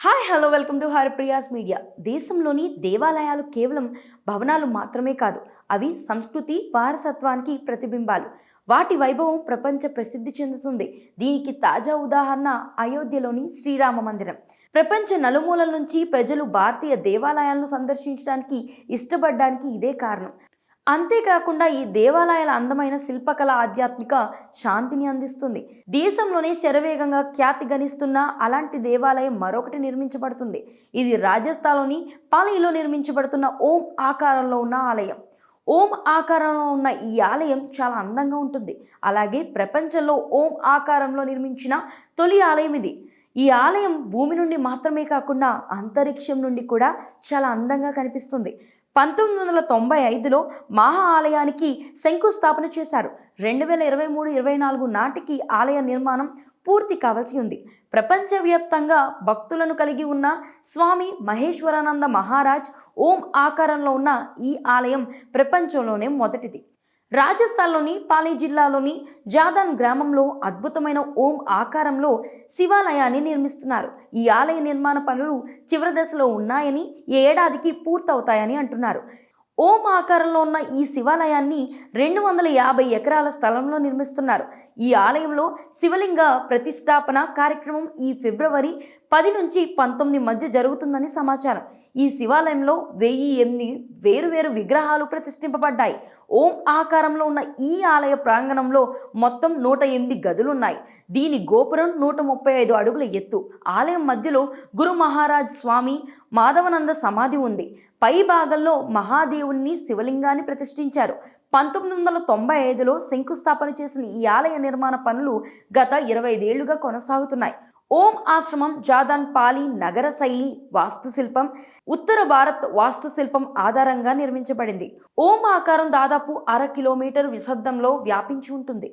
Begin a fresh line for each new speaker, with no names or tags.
Hi hello welcome to Haripriya's media. దేశంలోని దేవాలయాలు కేవలం భవనాలు మాత్రమే కాదు, అవి సంస్కృతి వారసత్వానికి ప్రతిబింబాలు. వాటి వైభవం ప్రపంచ ప్రసిద్ధి చెందుతుంది. దీనికి తాజా ఉదాహరణ అయోధ్యలోని శ్రీరామ మందిరం. ప్రపంచ నలుమూలల నుంచి ప్రజలు భారతీయ దేవాలయాలను సందర్శించడానికి ఇష్టపడడానికి ఇదే కారణం. అంతేకాకుండా ఈ దేవాలయాల అందమైన శిల్పకళ ఆధ్యాత్మిక శాంతిని అందిస్తుంది. దేశంలోనే శరవేగంగా ఖ్యాతి గణిస్తున్న అలాంటి దేవాలయం మరొకటి నిర్మించబడుతుంది. ఇది రాజస్థాన్లోని పాలీలో నిర్మించబడుతున్న ఓం ఆకారంలో ఉన్న ఆలయం. ఓం ఆకారంలో ఉన్న ఈ ఆలయం చాలా అందంగా ఉంటుంది. అలాగే ప్రపంచంలో ఓం ఆకారంలో నిర్మించిన తొలి ఆలయం ఇది. ఈ ఆలయం భూమి నుండి మాత్రమే కాకుండా అంతరిక్షం నుండి కూడా చాలా అందంగా కనిపిస్తుంది. 1995లో మహా ఆలయానికి శంకుస్థాపన చేశారు. 2023-24 నాటికి ఆలయ నిర్మాణం పూర్తి కావాల్సి ఉంది. ప్రపంచవ్యాప్తంగా భక్తులను కలిగి ఉన్న స్వామి మహేశ్వరానంద మహారాజ్ ఓం ఆకారంలో ఉన్న ఈ ఆలయం ప్రపంచంలోనే మొదటిది. రాజస్థాన్లోని పాలీ జిల్లాలోని జాదాన్ గ్రామంలో అద్భుతమైన ఓం ఆకారంలో శివాలయాన్ని నిర్మిస్తున్నారు. ఈ ఆలయ నిర్మాణ పనులు చివరి దశలో ఉన్నాయని, ఈ ఏడాదికి పూర్తవుతాయని అంటున్నారు. ఓం ఆకారంలో ఉన్న ఈ శివాలయాన్ని 250 ఎకరాల స్థలంలో నిర్మిస్తున్నారు. ఈ ఆలయంలో శివలింగ ప్రతిష్టాపన కార్యక్రమం ఈ ఫిబ్రవరి 10 నుంచి 19 మధ్య జరుగుతుందని సమాచారం. ఈ శివాలయంలో 1008 వేరువేరు విగ్రహాలు ప్రతిష్ఠింపబడ్డాయి. ఓం ఆకారంలో ఉన్న ఈ ఆలయ ప్రాంగణంలో మొత్తం 108 గదులున్నాయి. దీని గోపురం 135 అడుగుల ఎత్తు. ఆలయం మధ్యలో గురు మహారాజ్ స్వామి మాధవనంద సమాధి ఉంది. పై భాగంలో మహాదేవుని శివలింగాన్ని ప్రతిష్ఠించారు. 1995లో శంకుస్థాపన చేసిన ఈ ఆలయ నిర్మాణ పనులు గత 25 ఏళ్లుగా కొనసాగుతున్నాయి. ఓం ఆశ్రమం జాదాన్ పాలీ నగర శైలి వాస్తుశిల్పం ఉత్తర భారత్ వాస్తుశిల్పం ఆధారంగా నిర్మించబడింది. ఓం ఆకారం దాదాపు 1/2 కిలోమీటర్ విస్తీర్ణంలో వ్యాపించి ఉంటుంది.